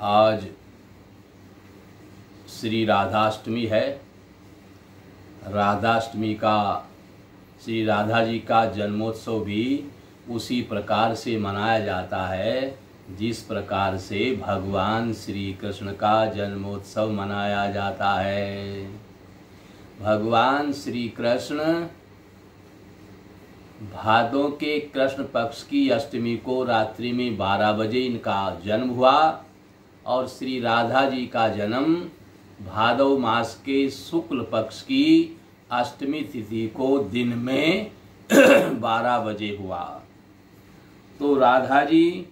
आज श्री राधाष्टमी है। राधाष्टमी का श्री राधा जी का जन्मोत्सव भी उसी प्रकार से मनाया जाता है जिस प्रकार से भगवान श्री कृष्ण का जन्मोत्सव मनाया जाता है। भगवान श्री कृष्ण भादों के कृष्ण पक्ष की अष्टमी को रात्रि में 12 बजे इनका जन्म हुआ और श्री राधा जी का जन्म भादव मास के शुक्ल पक्ष की अष्टमी तिथि को दिन में 12 बजे हुआ। तो राधा जी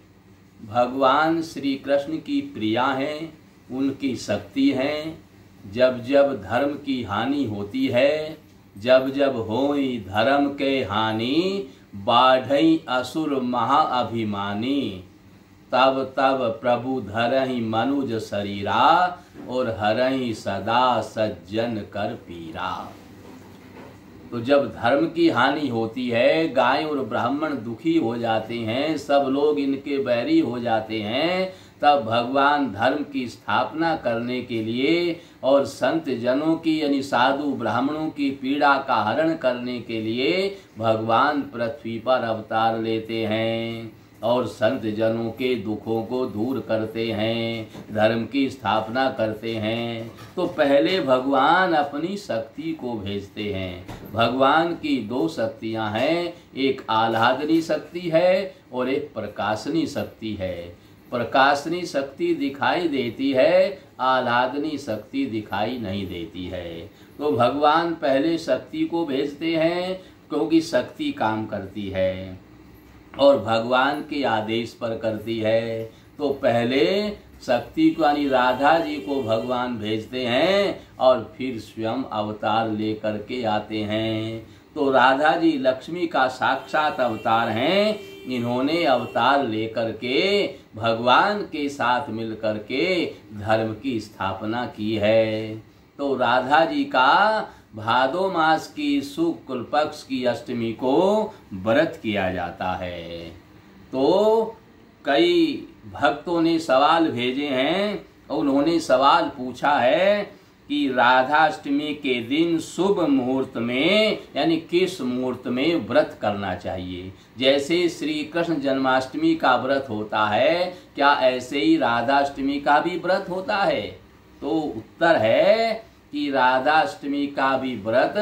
भगवान श्री कृष्ण की प्रिया हैं, उनकी शक्ति हैं। जब जब धर्म की हानि होती है, जब जब होई धर्म के हानि, बाढ़ई असुर महाअभिमानी, तब तब प्रभु धरहि मनुज शरीरा, और हरहि सदा सज्जन कर पीरा। तो जब धर्म की हानि होती है, गाय और ब्राह्मण दुखी हो जाते हैं, सब लोग इनके बैरी हो जाते हैं, तब भगवान धर्म की स्थापना करने के लिए और संत जनों की यानी साधु ब्राह्मणों की पीड़ा का हरण करने के लिए भगवान पृथ्वी पर अवतार लेते हैं और संत जनों के दुखों को दूर करते हैं, धर्म की स्थापना करते हैं। तो पहले भगवान अपनी शक्ति को भेजते हैं। भगवान की 2 शक्तियां हैं, एक आह्लादनी शक्ति है और एक प्रकाशनी शक्ति है। प्रकाशनी शक्ति दिखाई देती है, आह्लादनी शक्ति दिखाई नहीं देती है। तो भगवान पहले शक्ति को भेजते हैं क्योंकि शक्ति काम करती है और भगवान के आदेश पर करती है। तो पहले शक्ति को यानी राधा जी को भगवान भेजते हैं और फिर स्वयं अवतार लेकर के आते हैं। तो राधा जी लक्ष्मी का साक्षात अवतार हैं। इन्होंने अवतार लेकर के भगवान के साथ मिलकर के धर्म की स्थापना की है। तो राधा जी का भादो मास की शुक्ल पक्ष की अष्टमी को व्रत किया जाता है। तो कई भक्तों ने सवाल भेजे हैं और उन्होंने सवाल पूछा है कि राधाष्टमी के दिन शुभ मुहूर्त में यानी किस मुहूर्त में व्रत करना चाहिए। जैसे श्री कृष्ण जन्माष्टमी का व्रत होता है, क्या ऐसे ही राधाष्टमी का भी व्रत होता है? तो उत्तर है कि राधाष्टमी का भी व्रत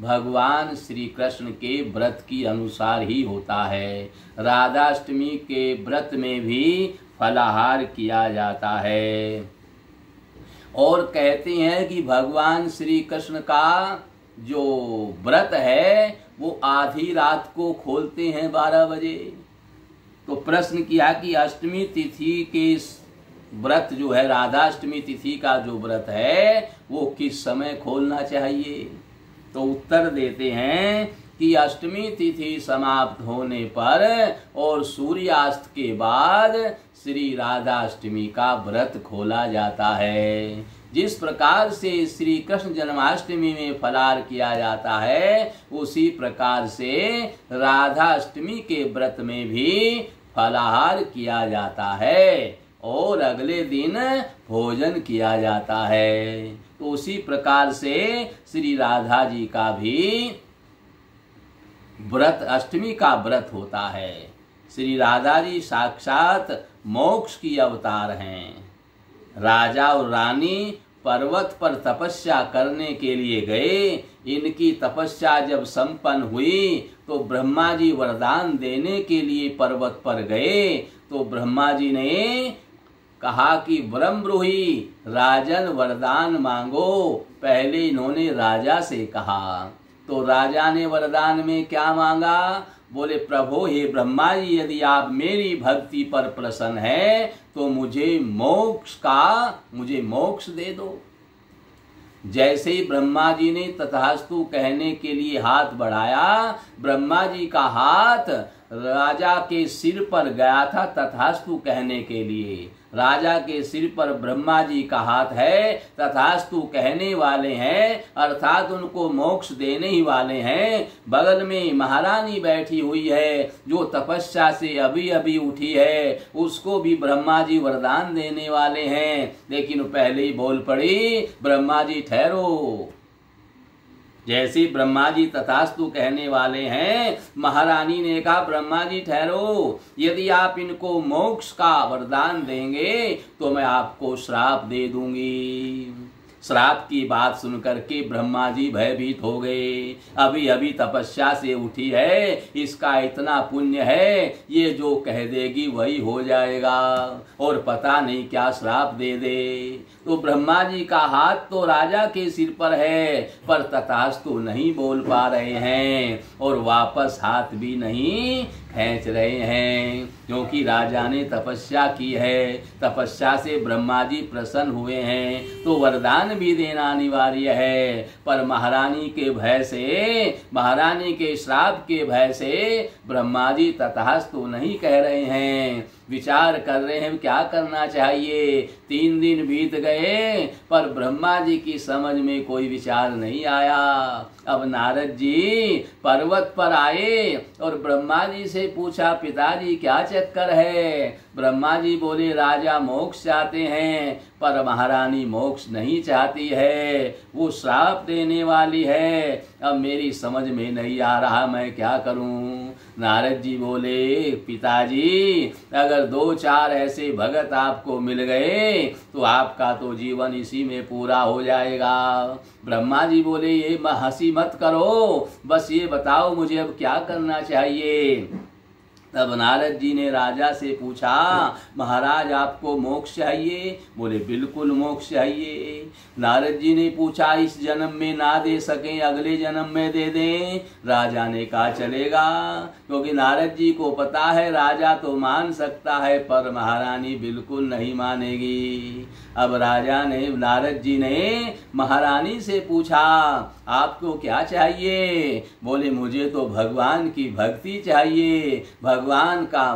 भगवान श्री कृष्ण के व्रत की अनुसार ही होता है। राधाष्टमी के व्रत में भी फलाहार किया जाता है और कहते हैं कि भगवान श्री कृष्ण का जो व्रत है वो आधी रात को खोलते हैं 12 बजे। तो प्रश्न किया कि अष्टमी तिथि के व्रत जो है, राधाष्टमी तिथि का जो व्रत है वो किस समय खोलना चाहिए? तो उत्तर देते हैं कि अष्टमी तिथि समाप्त होने पर और सूर्यास्त के बाद श्री राधाष्टमी का व्रत खोला जाता है। जिस प्रकार से श्री कृष्ण जन्माष्टमी में फलाहार किया जाता है, उसी प्रकार से राधाष्टमी के व्रत में भी फलाहार किया जाता है और अगले दिन भोजन किया जाता है। तो उसी प्रकार से श्री राधा जी का भी व्रत अष्टमी का व्रत होता है। श्री राधा जी साक्षात मोक्ष की अवतार हैं। राजा और रानी पर्वत पर तपस्या करने के लिए गए। इनकी तपस्या जब संपन्न हुई तो ब्रह्मा जी वरदान देने के लिए पर्वत पर गए। तो ब्रह्मा जी ने कहा कि ब्रह्मद्रोही राजन वरदान मांगो। पहले इन्होंने राजा से कहा। तो राजा ने वरदान में क्या मांगा? बोले प्रभु हे ब्रह्मा जी, यदि आप मेरी भक्ति पर प्रसन्न हैं तो मुझे मोक्ष दे दो। जैसे ही ब्रह्मा जी ने तथास्तु कहने के लिए हाथ बढ़ाया, ब्रह्मा जी का हाथ राजा के सिर पर गया था तथास्तु कहने के लिए। राजा के सिर पर ब्रह्मा जी का हाथ है, तथास्तु कहने वाले हैं, अर्थात उनको मोक्ष देने ही वाले हैं। बगल में महारानी बैठी हुई है जो तपस्या से अभी अभी उठी है, उसको भी ब्रह्मा जी वरदान देने वाले हैं। लेकिन पहले ही बोल पड़ी, ब्रह्मा जी ठहरो। जैसे ब्रह्मा जी तथास्तु कहने वाले हैं, महारानी ने कहा ब्रह्मा जी ठहरो, यदि आप इनको मोक्ष का वरदान देंगे तो मैं आपको श्राप दे दूंगी। श्राप की बात सुनकर के ब्रह्मा जी भयभीत हो गए। अभी अभी तपस्या से उठी है, इसका इतना पुण्य है, ये जो कह देगी वही हो जाएगा, और पता नहीं क्या श्राप दे दे। तो ब्रह्मा जी का हाथ तो राजा के सिर पर है, पर तथास्तु नहीं बोल पा रहे हैं और वापस हाथ भी नहीं खींच रहे हैं, क्योंकि राजा ने तपस्या की है। तपस्या से ब्रह्मा जी प्रसन्न हुए हैं तो वरदान भी देना अनिवार्य है, पर महारानी के भय से, महारानी के श्राप के भय से ब्रह्मा जी तथास्तु नहीं कह रहे हैं। विचार कर रहे हैं क्या करना चाहिए। 3 दिन बीत गए पर ब्रह्मा जी की समझ में कोई विचार नहीं आया। अब नारद जी पर्वत पर आए और ब्रह्मा जी से पूछा, पिताजी क्या चक्कर है। ब्रह्मा जी बोले, राजा मोक्ष चाहते हैं पर महारानी मोक्ष नहीं चाहती है, वो श्राप देने वाली है। अब मेरी समझ में नहीं आ रहा मैं क्या करूं। नारद जी बोले, पिताजी अगर 2-4 ऐसे भगत आपको मिल गए तो आपका तो जीवन इसी में पूरा हो जाएगा। ब्रह्मा जी बोले, ये हंसी मत करो, बस ये बताओ मुझे अब क्या करना चाहिए। तब नारद जी ने राजा से पूछा, महाराज आपको मोक्ष चाहिए। बोले बिल्कुल मोक्ष चाहिए। नारद जी ने पूछा, इस जन्म में ना दे सके अगले जन्म में दे दें। राजा ने कहा चलेगा, क्योंकि नारद जी को पता है राजा तो मान सकता है पर महारानी बिल्कुल नहीं मानेगी। अब राजा ने, नारद जी ने महारानी से पूछा, आपको क्या चाहिए। बोले मुझे तो भगवान की भक्ति चाहिए, भगवान का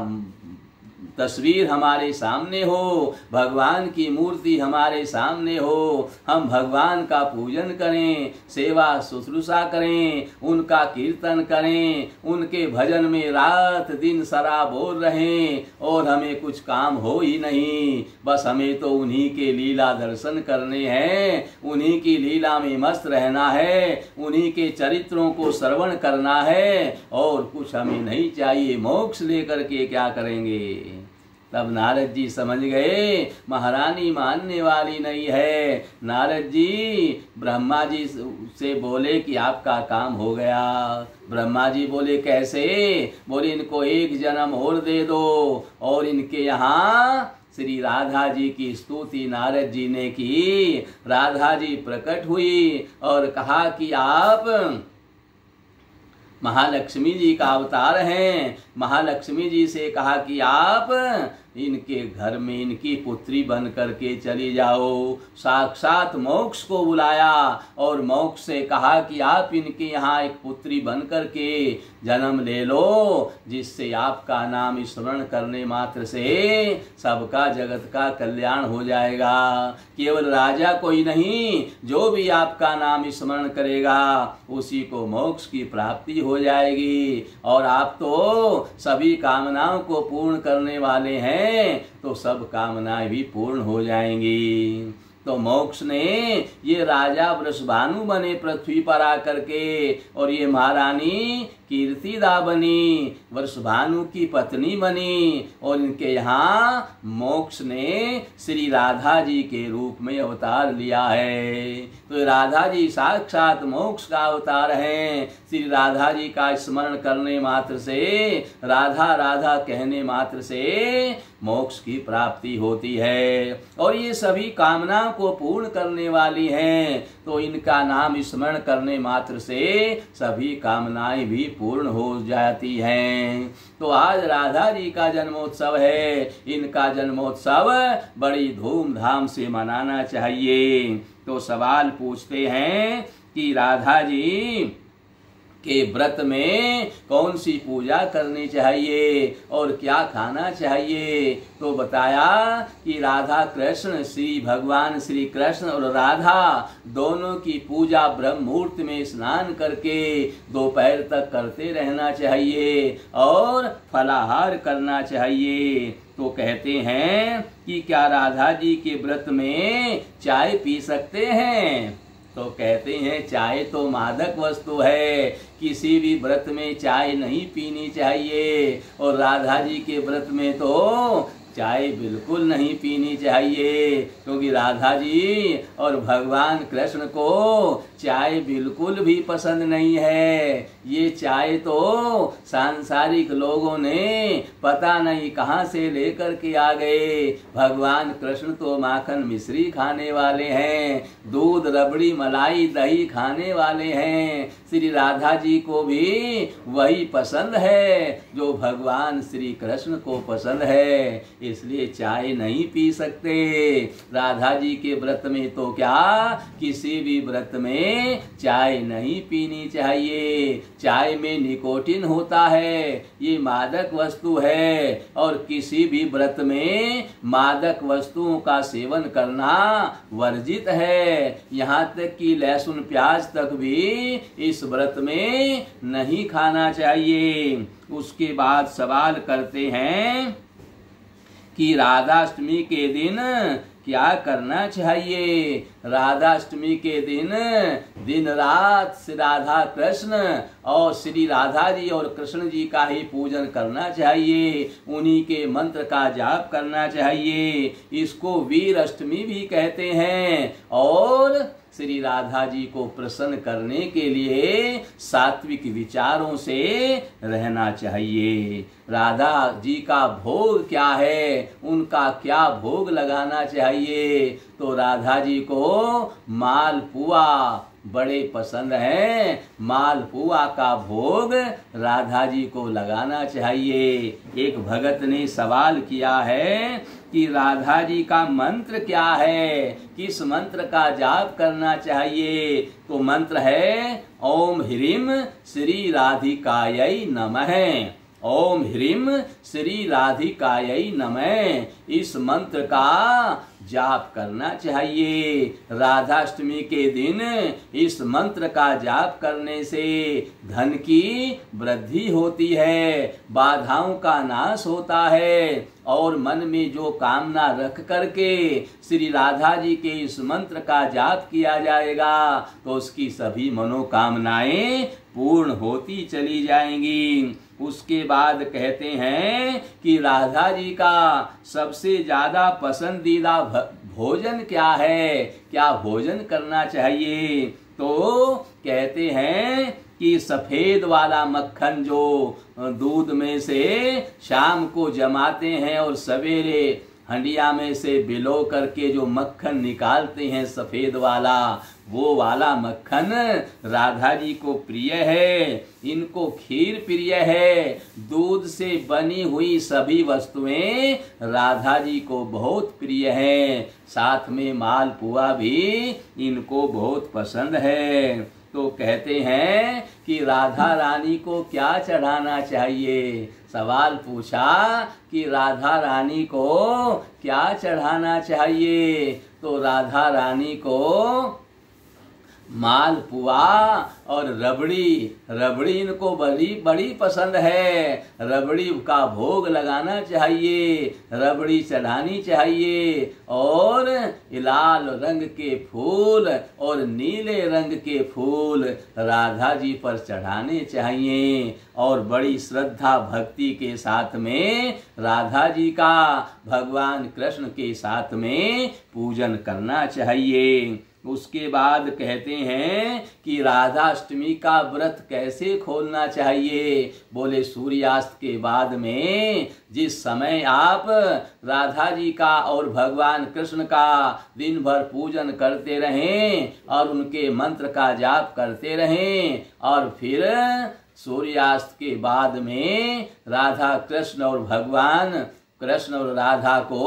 तस्वीर हमारे सामने हो, भगवान की मूर्ति हमारे सामने हो, हम भगवान का पूजन करें, सेवा शुश्रूषा करें, उनका कीर्तन करें, उनके भजन में रात दिन सरा बोल रहें और हमें कुछ काम हो ही नहीं। बस हमें तो उन्हीं के लीला दर्शन करने हैं, उन्हीं की लीला में मस्त रहना है, उन्हीं के चरित्रों को श्रवण करना है और कुछ हमें नहीं चाहिए। मोक्ष लेकर के क्या करेंगे। तब नारद जी समझ गए महारानी मानने वाली नहीं है। नारद जी ब्रह्मा जी से बोले कि आपका काम हो गया। ब्रह्मा जी बोले कैसे। बोले इनको 1 जन्म और दे दो। और इनके यहाँ श्री राधा जी की स्तुति नारद जी ने की। राधा जी प्रकट हुई और कहा कि आप महालक्ष्मी जी का अवतार हैं। महालक्ष्मी जी से कहा कि आप इनके घर में इनकी पुत्री बन करके चली जाओ। साक्षात मोक्ष को बुलाया और मोक्ष से कहा कि आप इनके यहाँ एक पुत्री बन करके जन्म ले लो, जिससे आपका नाम स्मरण करने मात्र से सबका जगत का कल्याण हो जाएगा। केवल राजा कोई नहीं, जो भी आपका नाम स्मरण करेगा उसी को मोक्ष की प्राप्ति हो जाएगी। और आप तो सभी कामनाओं को पूर्ण करने वाले हैं, तो सब कामनाएं भी पूर्ण हो जाएंगी। तो मोक्ष ने ये राजा वृषभानु बने पृथ्वी पर आकर के, और ये महारानी कीर्तिदा बनी, वृषभानु की पत्नी बनी। और इनके यहाँ मोक्ष ने श्री राधा जी के रूप में अवतार लिया है। तो राधा जी साक्षात मोक्ष का अवतार हैं। श्री राधा जी का स्मरण करने मात्र से, राधा राधा कहने मात्र से मोक्ष की प्राप्ति होती है। और ये सभी कामनाओं को पूर्ण करने वाली हैं। तो इनका नाम स्मरण करने मात्र से सभी कामनाएं भी पूर्ण हो जाती हैं। तो आज राधा जी का जन्मोत्सव है। इनका जन्मोत्सव बड़ी धूमधाम से मनाना चाहिए। तो सवाल पूछते हैं कि राधा जी के व्रत में कौन सी पूजा करनी चाहिए और क्या खाना चाहिए। तो बताया कि राधा कृष्ण, श्री भगवान श्री कृष्ण और राधा दोनों की पूजा ब्रह्म मुहूर्त में स्नान करके दोपहर तक करते रहना चाहिए और फलाहार करना चाहिए। तो कहते हैं कि क्या राधा जी के व्रत में चाय पी सकते हैं। तो कहते हैं चाय तो मादक वस्तु है, किसी भी व्रत में चाय नहीं पीनी चाहिए और राधा जी के व्रत में तो चाय बिल्कुल नहीं पीनी चाहिए, क्योंकि राधा जी और भगवान कृष्ण को चाय बिल्कुल भी पसंद नहीं है। ये चाय तो सांसारिक लोगों ने पता नहीं कहां से लेकर के आ गए। भगवान कृष्ण तो माखन मिश्री खाने वाले हैं, दूध रबड़ी मलाई दही खाने वाले हैं। श्री राधा जी को भी वही पसंद है जो भगवान श्री कृष्ण को पसंद है, इसलिए चाय नहीं पी सकते। राधा जी के व्रत में तो क्या, किसी भी व्रत में चाय नहीं पीनी चाहिए। चाय में निकोटिन होता है, ये मादक वस्तु है और किसी भी व्रत में मादक वस्तुओं का सेवन करना वर्जित है। यहाँ तक कि लहसुन प्याज तक भी इस व्रत में नहीं खाना चाहिए। उसके बाद सवाल करते हैं कि राधाष्टमी के दिन क्या करना चाहिए। राधाष्टमी के दिन दिन रात श्री राधा कृष्ण और श्री राधा जी और कृष्ण जी का ही पूजन करना चाहिए, उन्हीं के मंत्र का जाप करना चाहिए। इसको वीर अष्टमी भी कहते हैं और श्री राधा जी को प्रसन्न करने के लिए सात्विक विचारों से रहना चाहिए। राधा जी का भोग क्या है, उनका क्या भोग लगाना चाहिए। तो राधा जी को मालपुआ बड़े पसंद हैं, मालपुआ का भोग राधा जी को लगाना चाहिए। एक भगत ने सवाल किया है कि राधा जी का मंत्र क्या है, किस मंत्र का जाप करना चाहिए। तो मंत्र है ओम ह्रीम श्री राधिकायै नमः। ओम ह्रीम श्री राधिकायै नमः, इस मंत्र का जाप करना चाहिए। राधाष्टमी के दिन इस मंत्र का जाप करने से धन की वृद्धि होती है, बाधाओं का नाश होता है और मन में जो कामना रख करके श्री राधा जी के इस मंत्र का जाप किया जाएगा तो उसकी सभी मनोकामनाएं पूर्ण होती चली जाएंगी। उसके बाद कहते हैं कि राधा जी का सबसे ज्यादा पसंदीदा भोजन क्या है, क्या भोजन करना चाहिए। तो कहते हैं कि सफेद वाला मक्खन जो दूध में से शाम को जमाते हैं और सवेरे हंडिया में से बिलो करके जो मक्खन निकालते हैं सफेद वाला, वो वाला मक्खन राधा जी को प्रिय है। इनको खीर प्रिय है, दूध से बनी हुई सभी वस्तुएं राधा जी को बहुत प्रिय है। साथ में मालपुआ भी इनको बहुत पसंद है। तो कहते हैं कि राधा रानी को क्या चढ़ाना चाहिए। सवाल पूछा कि राधा रानी को क्या चढ़ाना चाहिए। तो राधा रानी को मालपुआ और रबड़ी इनको बड़ी पसंद है। रबड़ी का भोग लगाना चाहिए, रबड़ी चढ़ानी चाहिए और लाल रंग के फूल और नीले रंग के फूल राधा जी पर चढ़ाने चाहिए और बड़ी श्रद्धा भक्ति के साथ में राधा जी का भगवान कृष्ण के साथ में पूजन करना चाहिए। उसके बाद कहते हैं कि राधाष्टमी का व्रत कैसे खोलना चाहिए। बोले सूर्यास्त के बाद में जिस समय आप राधा जी का और भगवान कृष्ण का दिन भर पूजन करते रहें और उनके मंत्र का जाप करते रहें और फिर सूर्यास्त के बाद में राधा कृष्ण और भगवान कृष्ण और राधा को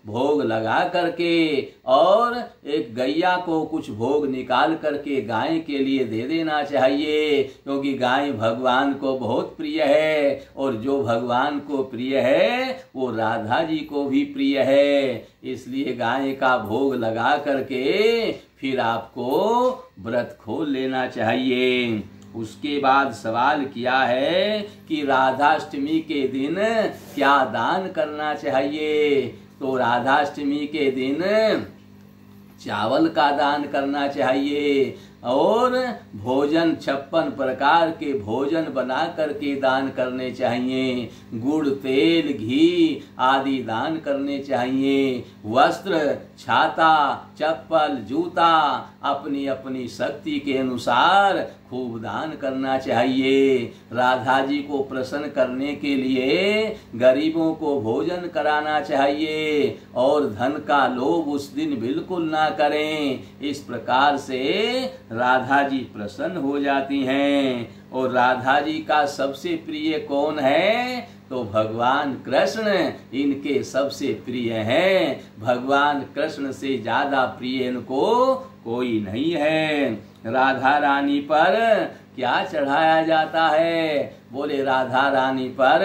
भोग लगा करके और एक गैया को कुछ भोग निकाल करके गाय के लिए दे देना चाहिए, क्योंकि गाय भगवान को बहुत प्रिय है और जो भगवान को प्रिय है वो राधा जी को भी प्रिय है। इसलिए गाय का भोग लगा करके फिर आपको व्रत खोल लेना चाहिए। उसके बाद सवाल किया है कि राधाष्टमी के दिन क्या दान करना चाहिए। तो राधाष्टमी के दिन चावल का दान करना चाहिए और भोजन 56 प्रकार के भोजन बना करके दान करने चाहिए। गुड़, तेल, घी आदि दान करने चाहिए। वस्त्र, छाता, चप्पल, जूता अपनी अपनी शक्ति के अनुसार खूब दान करना चाहिए। राधा जी को प्रसन्न करने के लिए गरीबों को भोजन कराना चाहिए और धन का लोभ उस दिन बिल्कुल ना करें। इस प्रकार से राधा जी प्रसन्न हो जाती हैं। और राधा जी का सबसे प्रिय कौन है? तो भगवान कृष्ण इनके सबसे प्रिय हैं। भगवान कृष्ण से ज्यादा प्रिय इनको कोई नहीं है। राधा रानी पर क्या चढ़ाया जाता है? बोले राधा रानी पर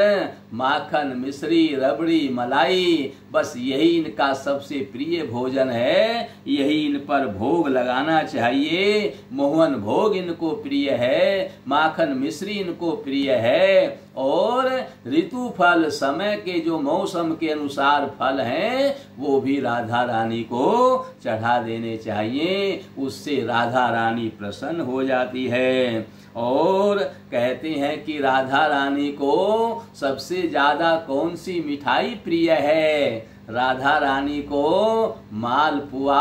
माखन, मिश्री, रबड़ी, मलाई, बस यही इनका सबसे प्रिय भोजन है। यही इन पर भोग लगाना चाहिए। मोहन भोग इनको प्रिय है, माखन मिश्री इनको प्रिय है और ऋतु फल, समय के जो मौसम के अनुसार फल हैं वो भी राधा रानी को चढ़ा देने चाहिए। उससे राधा रानी प्रसन्न हो जाती है। और कहते हैं कि राधा रानी को सबसे ज्यादा कौन सी मिठाई प्रिय है? राधा रानी को मालपुआ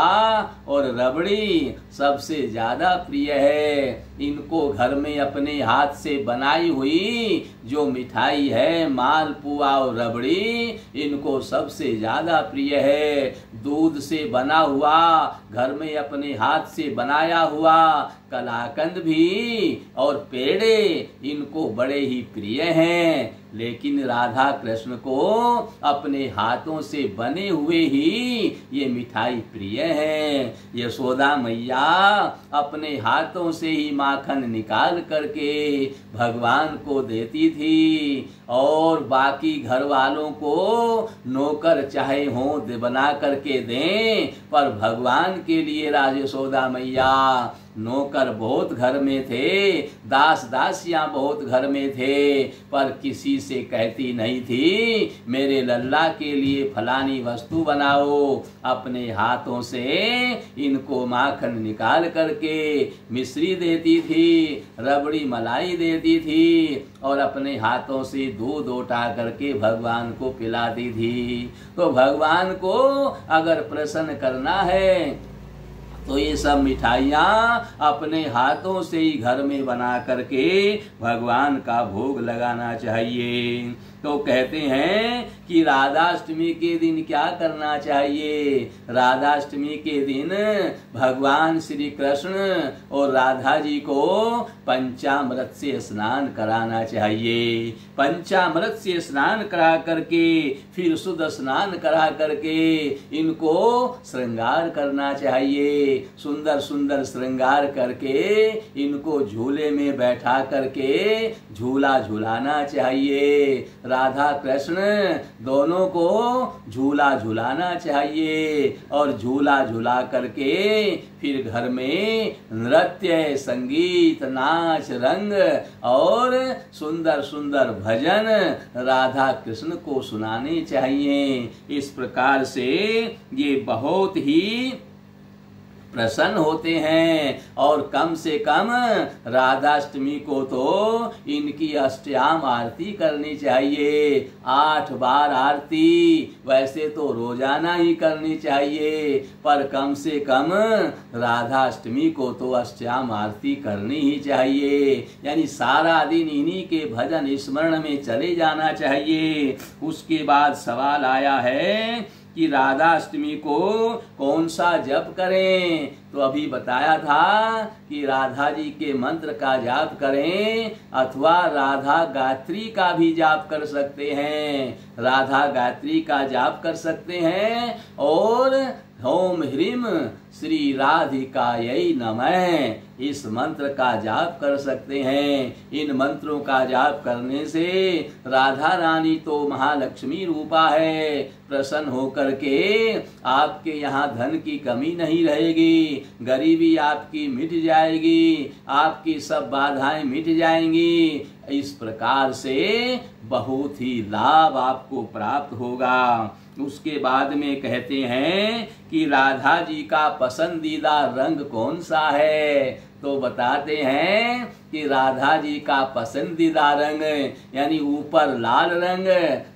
और रबड़ी सबसे ज्यादा प्रिय है। इनको घर में अपने हाथ से बनाई हुई जो मिठाई है, मालपुआ और रबड़ी, इनको सबसे ज्यादा प्रिय है। दूध से बना हुआ, घर में अपने हाथ से बनाया हुआ कलाकंद भी और पेड़े इनको बड़े ही प्रिय हैं। लेकिन राधा कृष्ण को अपने हाथों से बने हुए ही ये मिठाई प्रिय है। यशोदा मैया अपने हाथों से ही माखन निकाल करके भगवान को देती थी और बाकी घर वालों को नौकर चाहे हो बना करके दें, पर भगवान के लिए यशोदा मैया नौकर बहुत घर में थे, दास दासियां बहुत घर में थे, पर किसी से कहती नहीं थी मेरे लल्ला के लिए फलानी वस्तु बनाओ। अपने हाथों से इनको माखन निकाल करके मिश्री देती थी, रबड़ी मलाई देती थी और अपने हाथों से दूध उठा करके भगवान को पिलाती थी। तो भगवान को अगर प्रसन्न करना है तो ये सब मिठाइयाँ अपने हाथों से ही घर में बना करके भगवान का भोग लगाना चाहिए। तो कहते हैं कि राधाष्टमी के दिन क्या करना चाहिए? राधाष्टमी के दिन भगवान श्री कृष्ण और राधा जी को पंचामृत से स्नान कराना चाहिए। पंचामृत से स्नान करा करके फिर शुद्ध स्नान करा करके इनको श्रृंगार करना चाहिए। सुंदर सुंदर श्रृंगार करके इनको झूले में बैठा करके झूला झुलाना चाहिए। राधा कृष्ण दोनों को झूला झुलाना चाहिए और झूला झुला करके फिर घर में नृत्य, संगीत, नाच, रंग और सुंदर सुंदर भजन राधा कृष्ण को सुनाने चाहिए। इस प्रकार से ये बहुत ही प्रसन्न होते हैं। और कम से कम राधाष्टमी को तो इनकी अष्टयाम आरती करनी चाहिए, 8 बार आरती। वैसे तो रोजाना ही करनी चाहिए, पर कम से कम राधाष्टमी को तो अष्टयाम आरती करनी ही चाहिए। यानी सारा दिन इन्हीं के भजन स्मरण में चले जाना चाहिए। उसके बाद सवाल आया है कि राधाष्टमी को कौन सा जप करें, तो अभी बताया था कि राधा जी के मंत्र का जाप करें अथवा राधा गायत्री का भी जाप कर सकते हैं। राधा गायत्री का जाप कर सकते हैं और ओम ह्रीम श्री राधिकायै नमः इस मंत्र का जाप कर सकते हैं। इन मंत्रों का जाप करने से राधा रानी तो महालक्ष्मी रूपा है, प्रसन्न होकर के आपके यहाँ धन की कमी नहीं रहेगी, गरीबी आपकी मिट जाएगी, आपकी सब बाधाएं मिट जाएंगी। इस प्रकार से बहुत ही लाभ आपको प्राप्त होगा। उसके बाद में कहते हैं कि राधा जी का पसंदीदा रंग कौन सा है, तो बताते हैं कि राधा जी का पसंदीदा रंग यानी ऊपर लाल रंग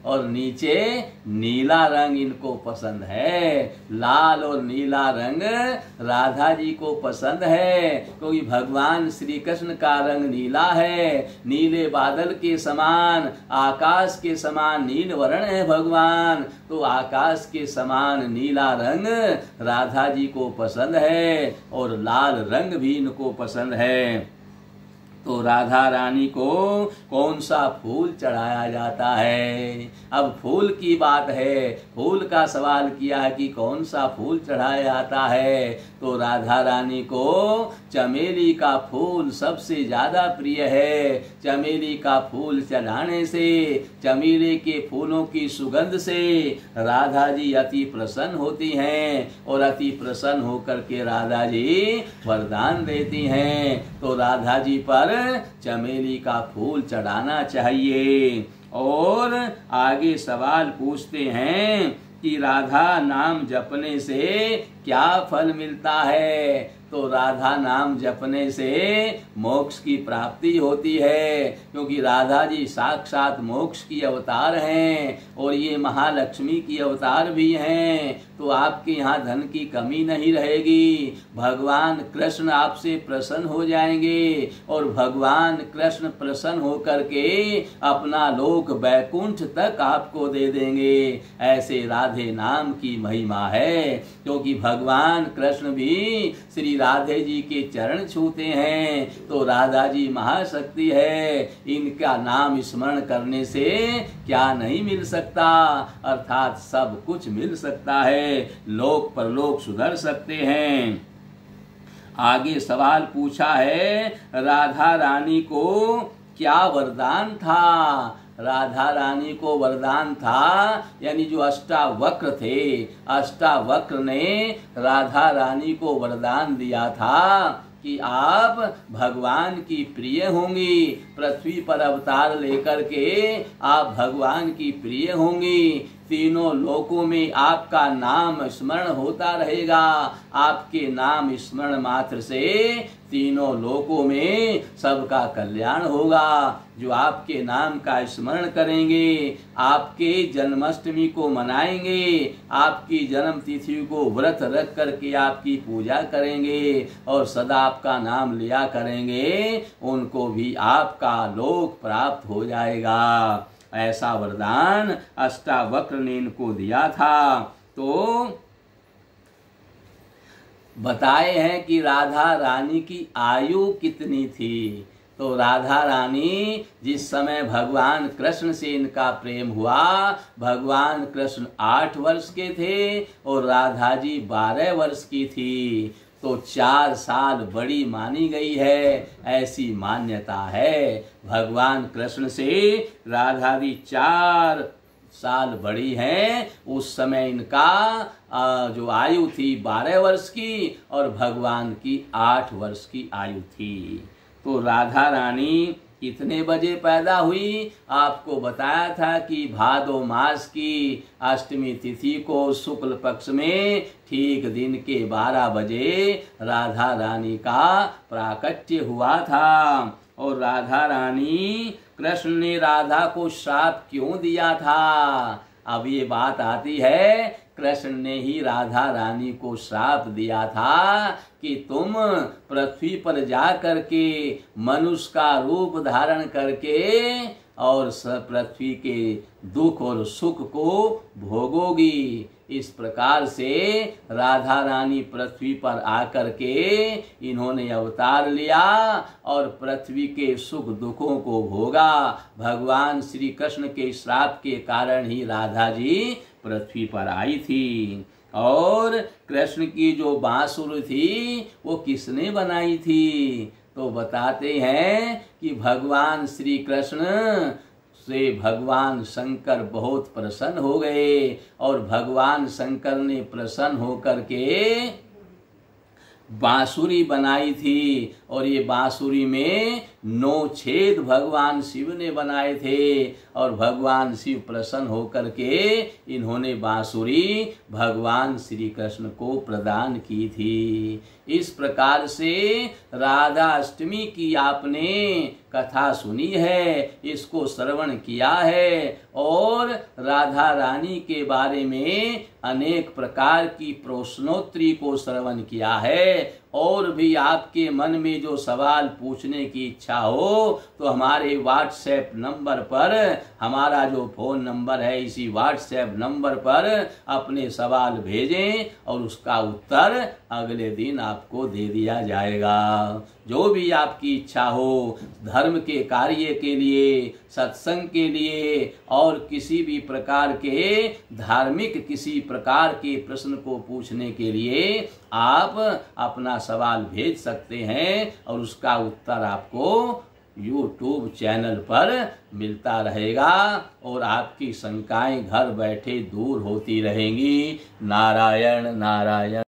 और नीचे नीला रंग इनको पसंद है। लाल और नीला रंग राधा जी को पसंद है क्योंकि भगवान श्री कृष्ण का रंग नीला है, नीले बादल के समान, आकाश के समान नील वर्ण है भगवान, तो आकाश के समान नीला रंग राधा जी को पसंद है और लाल रंग भी इनको पसंद है। तो राधा रानी को कौन सा फूल चढ़ाया जाता है। अब फूल की बात है, फूल का सवाल किया है कि कौन सा फूल चढ़ाया जाता है, तो राधा रानी को चमेली का फूल सबसे ज्यादा प्रिय है। चमेली का फूल चढ़ाने से, चमेली के फूलों की सुगंध से राधा जी अति प्रसन्न होती हैं और अति प्रसन्न होकर के राधा जी वरदान देती हैं। तो राधा जी पर चमेली का फूल चढ़ाना चाहिए। और आगे सवाल पूछते हैं कि राधा नाम जपने से क्या फल मिलता है, तो राधा नाम जपने से मोक्ष की प्राप्ति होती है, क्योंकि राधा जी साक्षात मोक्ष की अवतार हैं और ये महालक्ष्मी की अवतार भी हैं। तो आपके यहाँ धन की कमी नहीं रहेगी, भगवान कृष्ण आपसे प्रसन्न हो जाएंगे और भगवान कृष्ण प्रसन्न होकर के अपना लोक वैकुंठ तक आपको दे देंगे। ऐसे राधे नाम की महिमा है, क्योंकि भगवान कृष्ण भी श्री राधे जी के चरण छूते हैं। तो राधा जी महाशक्ति है, इनका नाम स्मरण करने से क्या नहीं मिल सकता, अर्थात सब कुछ मिल सकता है, लोक परलोक सुधर सकते हैं। आगे सवाल पूछा है राधा रानी को क्या वरदान था। राधा रानी को वरदान था, यानी जो अष्टावक्र थे, अष्टावक्र ने राधा रानी को वरदान दिया था कि आप भगवान की प्रिय होंगी, पृथ्वी पर अवतार लेकर के आप भगवान की प्रिय होंगी, तीनों लोकों में आपका नाम स्मरण होता रहेगा। आपके नाम स्मरण मात्र से तीनों लोकों में सबका कल्याण होगा। जो आपके नाम का स्मरण करेंगे, आपके जन्माष्टमी को मनाएंगे, आपकी जन्म तिथि को व्रत रख करके आपकी पूजा करेंगे और सदा आपका नाम लिया करेंगे, उनको भी आपका लोक प्राप्त हो जाएगा। ऐसा वरदान अष्टावक्र ने इनको दिया था। तो बताए हैं कि राधा रानी की आयु कितनी थी। तो राधा रानी जिस समय भगवान कृष्ण से इनका प्रेम हुआ, भगवान कृष्ण 8 वर्ष के थे और राधा जी 12 वर्ष की थी। तो 4 साल बड़ी मानी गई है, ऐसी मान्यता है। भगवान कृष्ण से राधा जी 4 साल बड़ी हैं। उस समय इनका जो आयु थी 12 वर्ष की और भगवान की 8 वर्ष की आयु थी। तो राधा रानी कितने बजे पैदा हुई, आपको बताया था कि भादो मास की अष्टमी तिथि को शुक्ल पक्ष में ठीक दिन के 12 बजे राधा रानी का प्राकट्य हुआ था। और राधा रानी, कृष्ण ने राधा को श्राप क्यों दिया था। अब ये बात आती है, कृष्ण ने ही राधा रानी को श्राप दिया था कि तुम पृथ्वी पर जा करके मनुष्य का रूप धारण करके और पृथ्वी के दुख और सुख को भोगोगी। इस प्रकार से राधा रानी पृथ्वी पर आकर के इन्होंने अवतार लिया और पृथ्वी के सुख दुखों को भोगा। भगवान श्री कृष्ण के श्राप के कारण ही राधा जी पृथ्वी पर आई थी। और कृष्ण की जो बांसुरी थी वो किसने बनाई थी? तो बताते हैं कि भगवान श्री कृष्ण से भगवान शंकर बहुत प्रसन्न हो गए और भगवान शंकर ने प्रसन्न होकर के बांसुरी बनाई थी। और ये बांसुरी में 9 छेद भगवान शिव ने बनाए थे और भगवान शिव प्रसन्न होकर के इन्होंने बांसुरी भगवान श्री कृष्ण को प्रदान की थी। इस प्रकार से राधा अष्टमी की आपने कथा सुनी है, इसको श्रवण किया है और राधा रानी के बारे में अनेक प्रकार की प्रश्नोत्तरी को श्रवण किया है। और भी आपके मन में जो सवाल पूछने की इच्छा हो तो हमारे व्हाट्सएप नंबर पर, हमारा जो फोन नंबर है इसी व्हाट्सएप नंबर पर अपने सवाल भेजें और उसका उत्तर अगले दिन आपको दे दिया जाएगा। जो भी आपकी इच्छा हो, धर्म के कार्य के लिए, सत्संग के लिए और किसी भी प्रकार के धार्मिक किसी प्रकार के प्रश्न को पूछने के लिए आप अपना सवाल भेज सकते हैं और उसका उत्तर आपको YouTube चैनल पर मिलता रहेगा और आपकी शंकाएं घर बैठे दूर होती रहेंगी। नारायण नारायण।